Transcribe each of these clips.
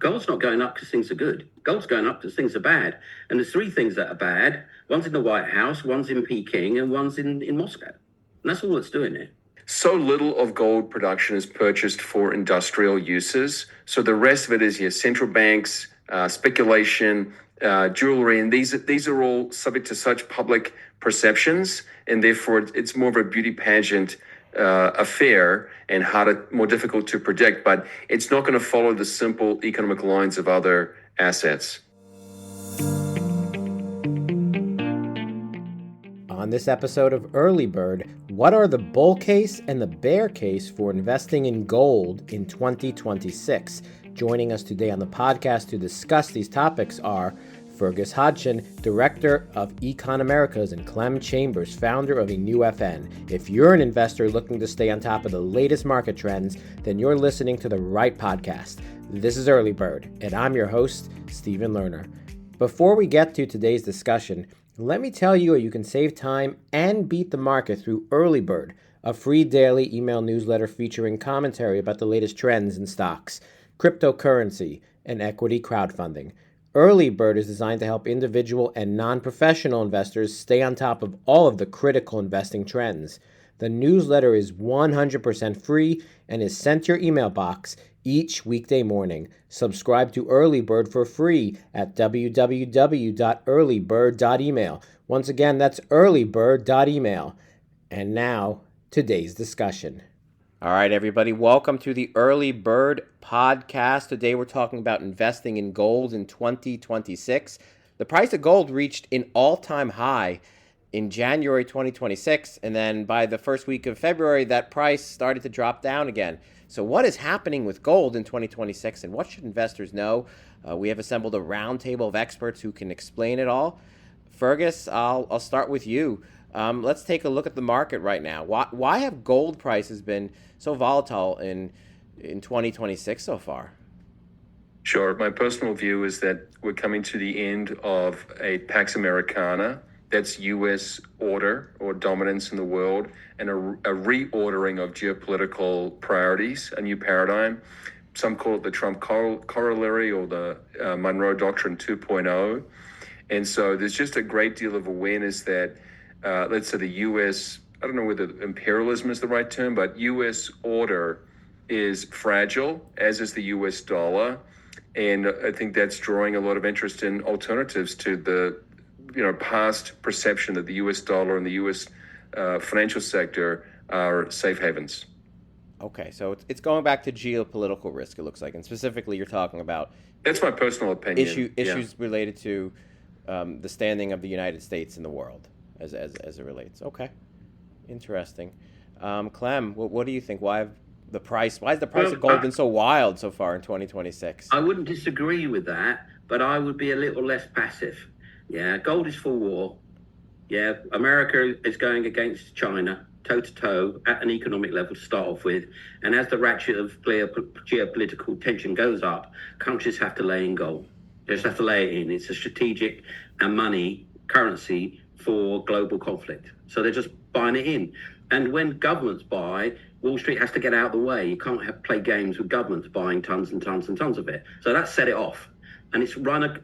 Gold's not going up because things are good. Gold's going up because things are bad. And there's three things that are bad. One's in the White House, one's in Peking, and one's in Moscow. And that's all that's doing it. So little of gold production is purchased for industrial uses. So the rest of it is your central banks, speculation, jewelry, and these are all subject to such public perceptions, and therefore it's more of a beauty pageant affair and more difficult to predict. But it's not going to follow the simple economic lines of other assets. On this episode of Early Bird, what are the bull case and the bear case for investing in gold in 2026? Joining us today on the podcast to discuss these topics are Fergus Hodgson, Director of Econ Americas, and Clem Chambers, founder of aNewFN. If you're an investor looking to stay on top of the latest market trends, then you're listening to the right podcast. This is Early Bird, and I'm your host, Stephen Lerner. Before we get to today's discussion, let me tell you how you can save time and beat the market through Early Bird, a free daily email newsletter featuring commentary about the latest trends in stocks, cryptocurrency, and equity crowdfunding. Early Bird is designed to help individual and non-professional investors stay on top of all of the critical investing trends. The newsletter is 100% free and is sent to your email box each weekday morning. Subscribe to Early Bird for free at www.earlybird.email. Once again, that's earlybird.email. And now, today's discussion. All right, everybody, welcome to the Early Bird podcast. Today we're talking about investing in gold in 2026. The price of gold reached an all-time high in January 2026, and then by the first week of February, that price started to drop down again. So what is happening with gold in 2026, and what should investors know? We have assembled a roundtable of experts who can explain it all. Fergus, I'll start with you. Let's take a look at the market right now. Why have gold prices been so volatile in 2026 so far? Sure. My personal view is that we're coming to the end of a Pax Americana. That's U.S. order or dominance in the world, and a reordering of geopolitical priorities, a new paradigm. Some call it the Trump corollary or the Monroe Doctrine 2.0. And so there's just a great deal of awareness that, let's say the U.S., I don't know whether imperialism is the right term, but U.S. order is fragile, as is the U.S. dollar. And I think that's drawing a lot of interest in alternatives to the past perception that the U.S. dollar and the U.S. Financial sector are safe havens. Okay, so it's going back to geopolitical risk, it looks like, and specifically you're talking about... That's my personal opinion. Issues related to the standing of the United States in the world as it relates. Okay, interesting. Clem, what do you think? Why is the price of gold been so wild so far in 2026? I wouldn't disagree with that, but I would be a little less passive. Yeah, gold is for war. Yeah, America is going against China, toe-to-toe, at an economic level to start off with. And as the ratchet of geopolitical tension goes up, countries have to lay in gold. They just have to lay it in. It's a strategic and money currency for global conflict. So they're just buying it in. And when governments buy, Wall Street has to get out of the way. You can't play games with governments buying tons and tons and tons of it. So that set it off. And it's run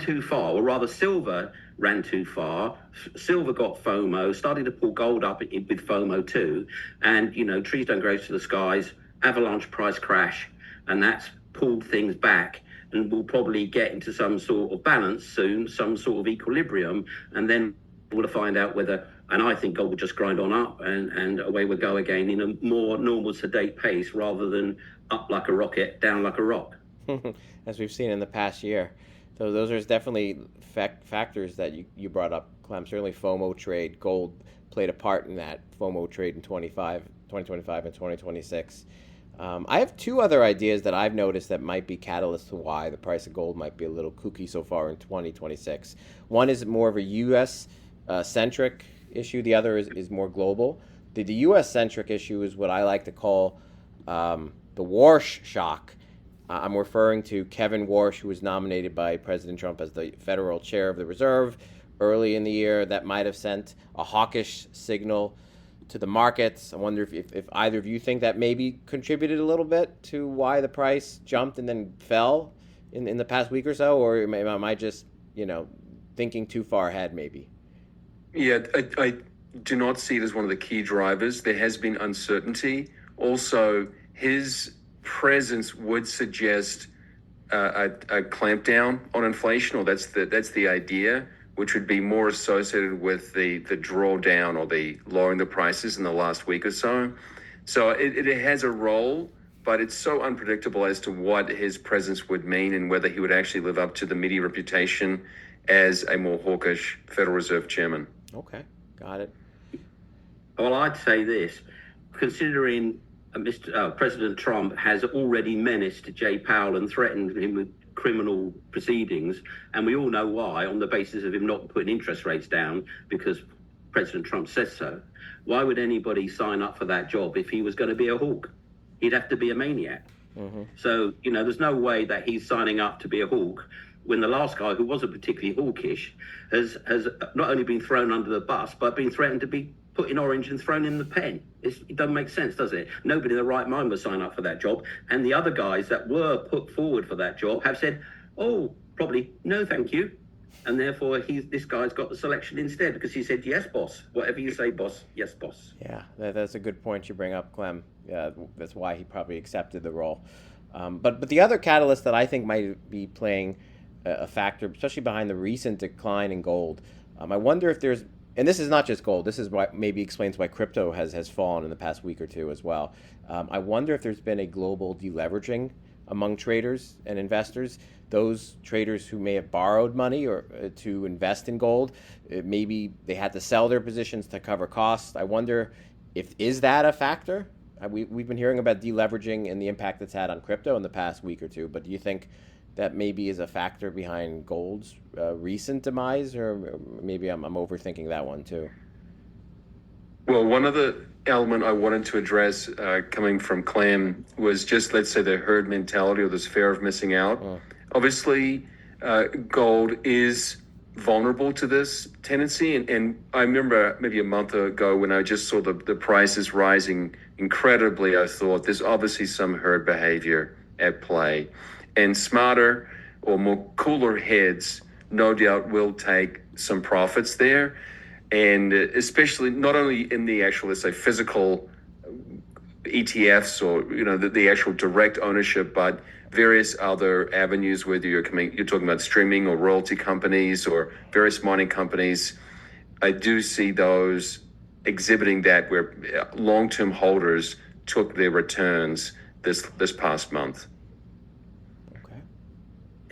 too far, or rather silver ran too far. Silver got FOMO, started to pull gold up with FOMO too. And, trees don't grow to the skies, avalanche price crash, and that's pulled things back. And we'll probably get into some sort of balance soon, some sort of equilibrium, and then we'll find out whether, and I think gold will just grind on up and away we'll go again in a more normal, sedate pace rather than up like a rocket, down like a rock. As we've seen in the past year. So those are definitely factors that you brought up, Clem. Certainly FOMO trade, gold played a part in that FOMO trade in 2025 and 2026. I have two other ideas that I've noticed that might be catalysts to why the price of gold might be a little kooky so far in 2026. One is more of a U.S. Centric issue. The other is more global. The U.S. centric issue is what I like to call the Warsh shock. I'm referring to Kevin Warsh, who was nominated by President Trump as the federal chair of the Reserve early in the year. That might have sent a hawkish signal to the markets. I wonder if either of you think that maybe contributed a little bit to why the price jumped and then fell in the past week or so, or am I just, thinking too far ahead maybe? Yeah, I do not see it as one of the key drivers. There has been uncertainty. Also, his presence would suggest a clampdown on inflation, or that's the idea, which would be more associated with the drawdown or the lowering the prices in the last week or so. So it has a role, but it's so unpredictable as to what his presence would mean and whether he would actually live up to the media reputation as a more hawkish Federal Reserve chairman. Okay, got it. Well, I'd say this, considering President Trump has already menaced Jay Powell and threatened him with criminal proceedings, and we all know why, on the basis of him not putting interest rates down because President Trump says so. Why would anybody sign up for that job if he was going to be a hawk? He'd have to be a maniac. Mm-hmm. So, there's no way that he's signing up to be a hawk when the last guy, who wasn't particularly hawkish, has not only been thrown under the bus, but been threatened to be put in orange and thrown in the pen. It doesn't make sense, does it? Nobody in the right mind would sign up for that job. And the other guys that were put forward for that job have said, oh, probably no, thank you. And therefore, this guy's got the selection instead because he said, yes, boss. Whatever you say, boss. Yes, boss. Yeah, that's a good point you bring up, Clem. Yeah, that's why he probably accepted the role. But the other catalyst that I think might be playing a factor, especially behind the recent decline in gold, I wonder if there's, and this is not just gold, this is what maybe explains why crypto has fallen in the past week or two as well. I wonder if there's been a global deleveraging among traders and investors. Those traders who may have borrowed money or to invest in gold, maybe they had to sell their positions to cover costs. I wonder is that a factor? We've been hearing about deleveraging and the impact it's had on crypto in the past week or two, but do you think that maybe is a factor behind gold's recent demise, or maybe I'm overthinking that one too? Well, one other element I wanted to address coming from Clem was just, let's say, the herd mentality or this fear of missing out. Obviously, gold is vulnerable to this tendency. And I remember maybe a month ago when I just saw the prices rising incredibly, I thought there's obviously some herd behavior at play. And smarter or more cooler heads, no doubt, will take some profits there. And especially not only in the actual, let's say, physical ETFs or, the actual direct ownership, but various other avenues, whether you're talking about streaming or royalty companies or various mining companies. I do see those exhibiting that where long-term holders took their returns this past month.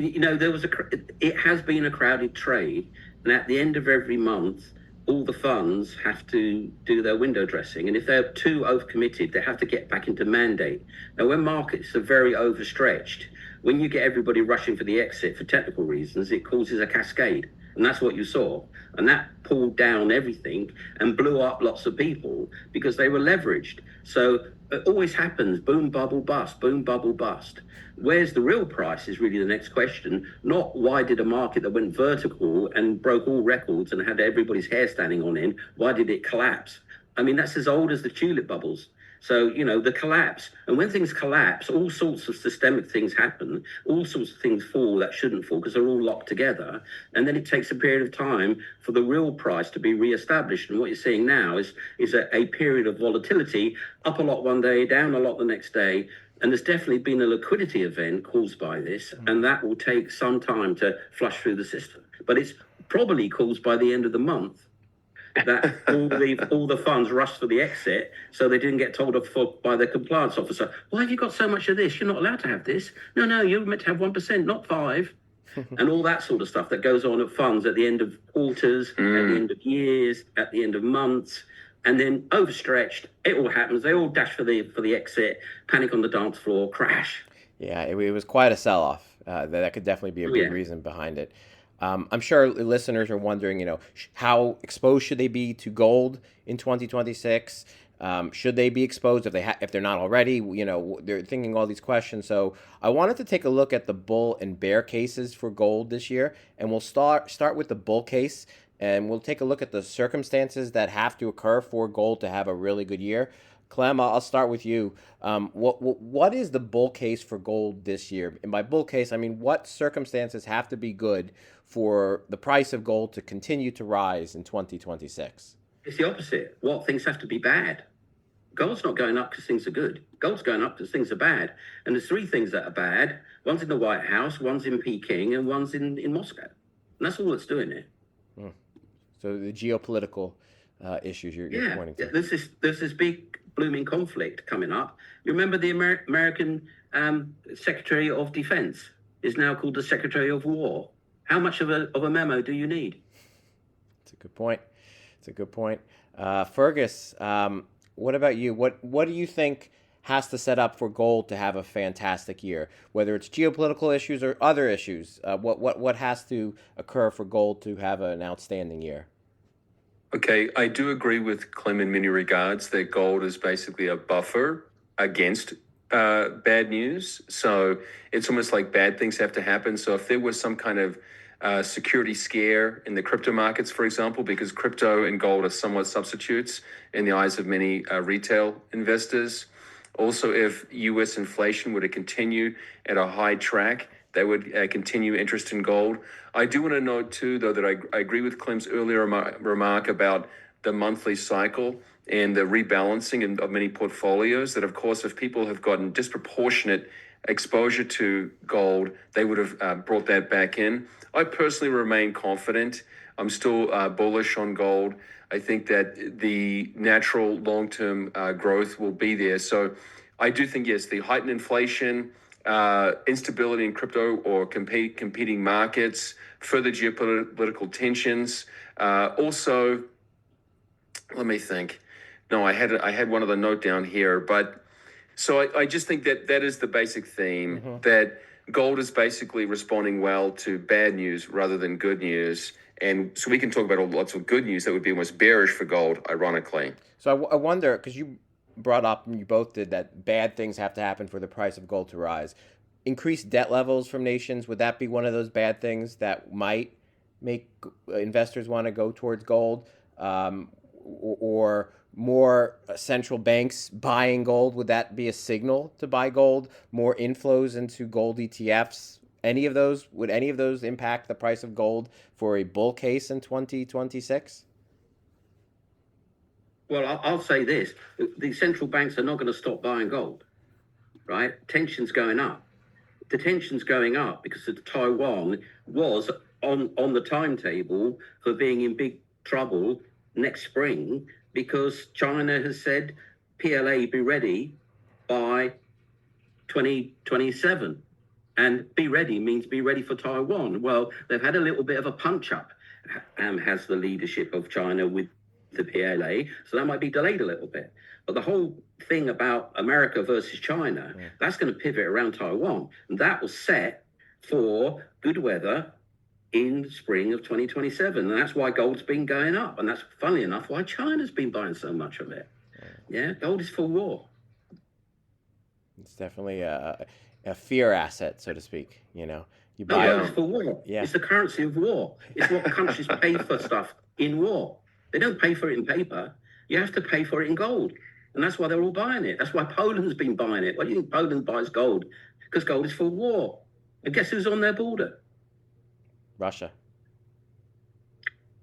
It has been a crowded trade, and at the end of every month, all the funds have to do their window dressing, and if they're too overcommitted, they have to get back into mandate. Now, when markets are very overstretched, when you get everybody rushing for the exit for technical reasons, it causes a cascade, and that's what you saw. And that pulled down everything and blew up lots of people because they were leveraged. So it always happens, boom, bubble, bust, boom, bubble, bust. Where's the real price is really the next question, not why did a market that went vertical and broke all records and had everybody's hair standing on end, why did it collapse? I mean, that's as old as the tulip bubbles. So, the collapse. And when things collapse, all sorts of systemic things happen. All sorts of things fall that shouldn't fall because they're all locked together. And then it takes a period of time for the real price to be reestablished. And what you're seeing now is a period of volatility, up a lot one day, down a lot the next day. And there's definitely been a liquidity event caused by this. And that will take some time to flush through the system. But it's probably caused by the end of the month that all the funds rushed for the exit, so they didn't get told off by the compliance officer. Why have you got so much of this? You're not allowed to have this. No, you're meant to have 1%, not 5%. And all that sort of stuff that goes on at funds at the end of quarters, at the end of years, at the end of months, and then overstretched. It all happens. They all dash for the exit, panic on the dance floor, crash. Yeah, it was quite a sell-off. That could definitely be a big reason behind it. I'm sure listeners are wondering, how exposed should they be to gold in 2026? Should they be exposed if they're not already? They're thinking all these questions. So I wanted to take a look at the bull and bear cases for gold this year, and we'll start with the bull case. and we'll take a look at the circumstances that have to occur for gold to have a really good year. Clem, I'll start with you. What is the bull case for gold this year? And by bull case, I mean what circumstances have to be good for the price of gold to continue to rise in 2026? It's the opposite. What things have to be bad? Gold's not going up because things are good. Gold's going up because things are bad. And there's three things that are bad. One's in the White House, one's in Peking, and one's in Moscow. And that's all that's doing it. So the geopolitical issues you're pointing to. There's this big blooming conflict coming up. You remember the American Secretary of Defense is now called the Secretary of War. How much of a memo do you need? It's a good point. Fergus, what about you? What do you think has to set up for gold to have a fantastic year? Whether it's geopolitical issues or other issues, what has to occur for gold to have an outstanding year? Okay, I do agree with Clem in many regards that gold is basically a buffer against bad news. So it's almost like bad things have to happen. So if there was some kind of security scare in the crypto markets, for example, because crypto and gold are somewhat substitutes in the eyes of many retail investors. Also, if U.S. inflation were to continue at a high track, that would continue interest in gold. I do want to note, too, though, that I agree with Clem's earlier remark about the monthly cycle and the rebalancing of many portfolios, that, of course, if people have gotten disproportionate exposure to gold, they would have brought that back in. I personally remain confident. I'm still bullish on gold. I think that the natural long-term growth will be there. So I do think, yes, the heightened inflation, instability in crypto or competing markets, further geopolitical tensions. Also, let me think. No, I had one other note down here, but so I just think that is the basic theme, that gold is basically responding well to bad news rather than good news. And so we can talk about lots of good news that would be almost bearish for gold, ironically. So I wonder, because you brought up, and you both did, that bad things have to happen for the price of gold to rise. Increased debt levels from nations, would that be one of those bad things that might make investors want to go towards gold? Or more central banks buying gold, would that be a signal to buy gold? More inflows into gold ETFs? Would any of those impact the price of gold for a bull case in 2026? Well, I'll say this. The central banks are not going to stop buying gold, right? Tension's going up. The tension's going up because Taiwan was on the timetable for being in big trouble next spring because China has said PLA be ready by 2027. And be ready means be ready for Taiwan. Well, they've had a little bit of a punch up, has the leadership of China with the PLA, so that might be delayed a little bit. But the whole thing about America versus China, that's going to pivot around Taiwan. And that was set for good weather in the spring of 2027. And that's why gold's been going up. And that's, funnily enough, why China's been buying so much of it. Yeah, gold is for war. It's definitely a fear asset, so to speak. You buy gold is for war. Yeah. It's the currency of war. It's what countries pay for stuff in war. They don't pay for it in paper. You have to pay for it in gold. And that's why they're all buying it. That's why Poland's been buying it. Why do you think Poland buys gold? Because gold is for war. And guess who's on their border? Russia.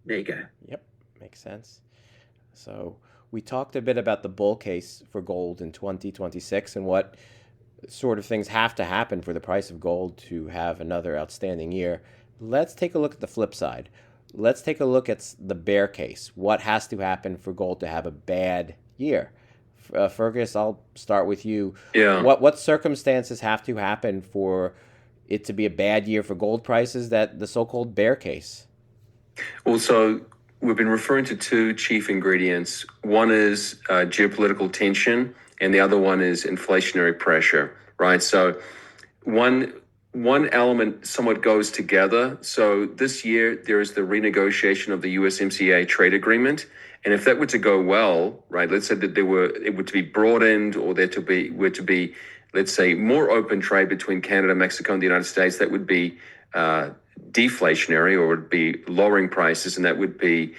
There you go. Yep, makes sense. So we talked a bit about the bull case for gold in 2026 and what sort of things have to happen for the price of gold to have another outstanding year. Let's take a look at the flip side. Let's take a look at the bear case. What has to happen for gold to have a bad year? Fergus, I'll start with you. Yeah. What circumstances have to happen for it to be a bad year for gold prices, that the so-called bear case? Well, so we've been referring to two chief ingredients. One is geopolitical tension, and the other one is inflationary pressure, right? So one element somewhat goes together. So this year, there is the renegotiation of the USMCA trade agreement. And if that were to go well, right, let's say that it were to be broadened, or were to be, let's say, more open trade between Canada, Mexico, and the United States, that would be deflationary, or would be lowering prices, and that would be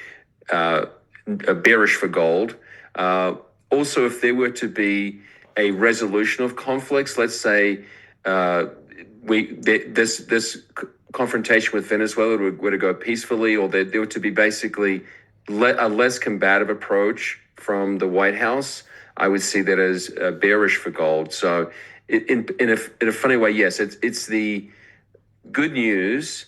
bearish for gold. Also, if there were to be a resolution of conflicts, let's say this confrontation with Venezuela were to go peacefully, or there were to be basically a less combative approach from the White House, I would see that as bearish for gold. So in a funny way, yes, it's the good news.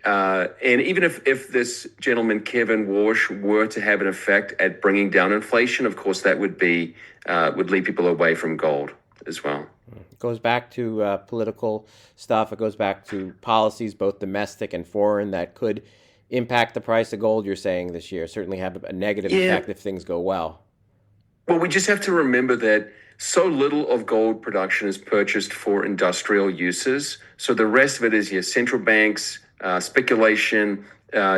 And even if this gentleman, Kevin Warsh, were to have an effect at bringing down inflation, of course, that would lead people away from gold as well. It goes back to political stuff. It goes back to policies, both domestic and foreign, that could impact the price of gold, you're saying, this year. Certainly have a negative effect if things go well. Well, we just have to remember that so little of gold production is purchased for industrial uses. So the rest of it is your central banks, speculation,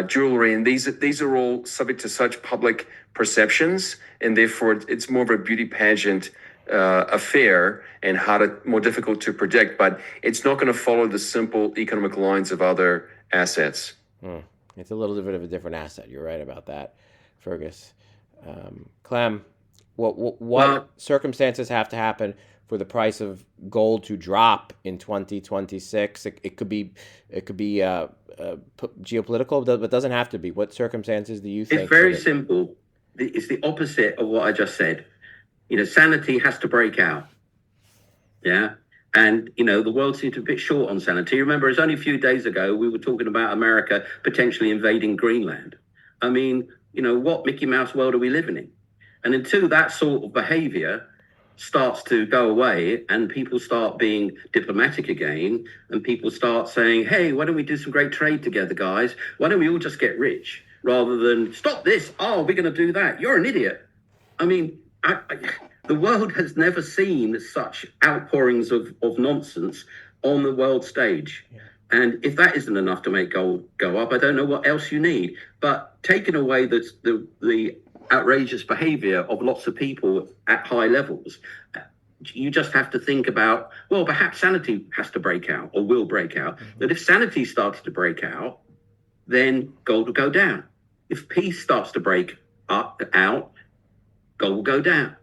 jewelry, and these are all subject to such public perceptions, and therefore it's more of a beauty pageant affair and more difficult to predict. But it's not going to follow the simple economic lines of other assets. It's a little bit of a different asset. You're right about that, Fergus. Clem, what circumstances have to happen for the price of gold to drop in 2026? It could be geopolitical, but it doesn't have to be. What circumstances do you think? It's very simple. It's the opposite of what I just said. Sanity has to break out. Yeah. And, the world seemed to be a bit short on sanity. Remember, it's only a few days ago we were talking about America potentially invading Greenland. I mean, what Mickey Mouse world are we living in? And until that sort of behavior starts to go away and people start being diplomatic again, and people start saying, hey, why don't we do some great trade together, guys? Why don't we all just get rich rather than stop this? Oh, we're going to do that. You're an idiot. I mean, the world has never seen such outpourings of nonsense on the world stage. Yeah. And if that isn't enough to make gold go up, I don't know what else you need. But taking away the outrageous behavior of lots of people at high levels, you just have to think about, well, perhaps sanity has to break out or will break out. Mm-hmm. But if sanity starts to break out, then gold will go down. If peace starts to break out, gold will go down.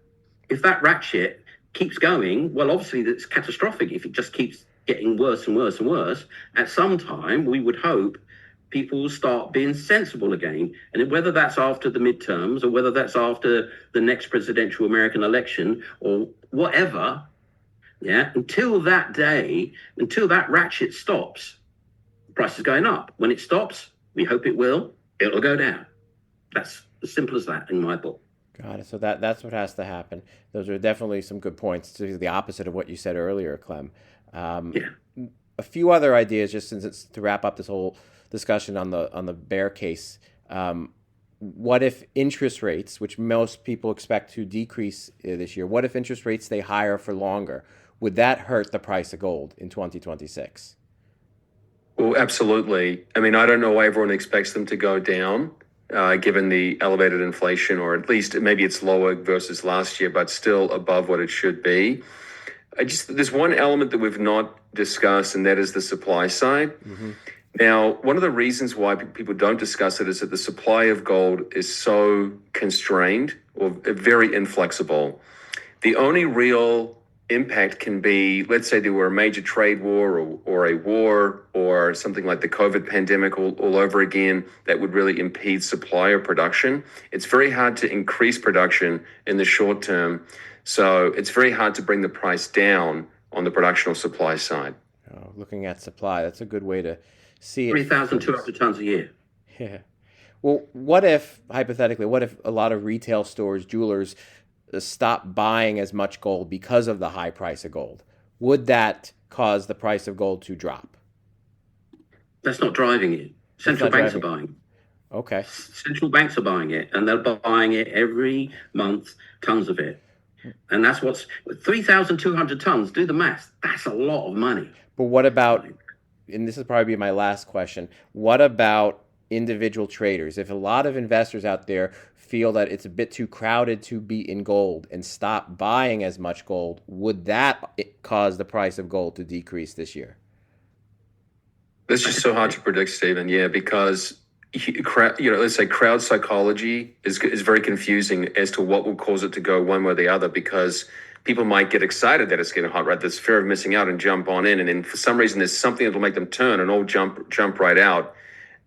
If that ratchet keeps going, well, obviously that's catastrophic. If it just keeps getting worse and worse and worse, at some time we would hope people will start being sensible again. And whether that's after the midterms or whether that's after the next presidential American election or whatever, until that day, until that ratchet stops, the price is going up. When it stops, we hope it'll go down. That's as simple as that in my book. Got it. So that's what has to happen. Those are definitely some good points. To the opposite of what you said earlier, Clem. A few other ideas, just since it's to wrap up this whole discussion on the bear case. What if interest rates, which most people expect to decrease this year, what if interest rates stay higher for longer? Would that hurt the price of gold in 2026? Well, absolutely. I mean, I don't know why everyone expects them to go down. Given the elevated inflation, or at least maybe it's lower versus last year, but still above what it should be. There's one element that we've not discussed, and that is the supply side. Mm-hmm. Now, one of the reasons why people don't discuss it is that the supply of gold is so constrained or very inflexible. The only real impact can be, let's say there were a major trade war or a war or something like the COVID pandemic all over again that would really impede supply or production. It's very hard to increase production in the short term. So it's very hard to bring the price down on the production or supply side. Looking at supply, that's a good way to see it. 3,200 tons a year. Yeah. Well, what if a lot of retail stores, jewelers, stop buying as much gold because of the high price of gold? Would that cause the price of gold to drop? That's not driving it. Central banks are buying. Okay. Central banks are buying it, and they're buying it every month, tons of it. And that's 3,200 tons. Do the math. That's a lot of money. But what about, and this will probably be my last question, what about individual traders? If a lot of investors out there feel that it's a bit too crowded to be in gold and stop buying as much gold, would that cause the price of gold to decrease this year? That's just so hard to predict, Stephen. Yeah, because let's say crowd psychology is very confusing as to what will cause it to go one way or the other, because people might get excited that it's getting hot, right? There's fear of missing out and jump on in, and then for some reason there's something that will make them turn and all jump right out.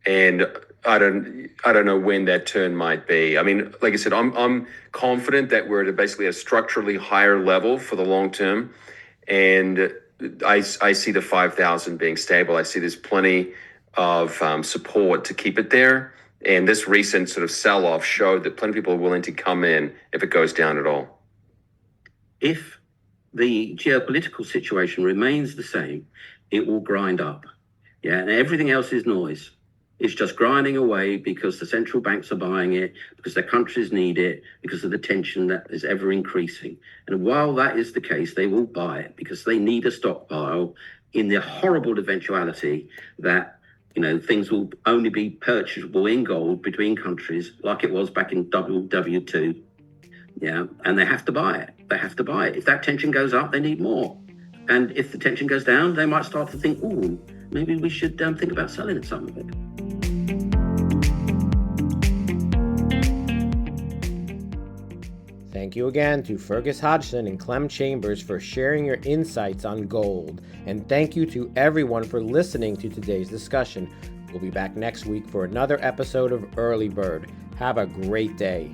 And I don't know when that turn might be. I mean, like I said, I'm confident that we're at basically a structurally higher level for the long term, and I see the 5,000 being stable. I see there's plenty of support to keep it there, and this recent sort of sell-off showed that plenty of people are willing to come in if it goes down at all. If the geopolitical situation remains the same, it will grind up. Yeah, and everything else is noise. It's just grinding away because the central banks are buying it, because their countries need it, because of the tension that is ever increasing. And while that is the case, they will buy it because they need a stockpile in the horrible eventuality that, things will only be purchasable in gold between countries like it was back in WW2. Yeah, and they have to buy it. They have to buy it. If that tension goes up, they need more. And if the tension goes down, they might start to think, maybe we should think about selling some of it. Thank you again to Fergus Hodgson and Clem Chambers for sharing your insights on gold. And thank you to everyone for listening to today's discussion. We'll be back next week for another episode of Early Bird. Have a great day.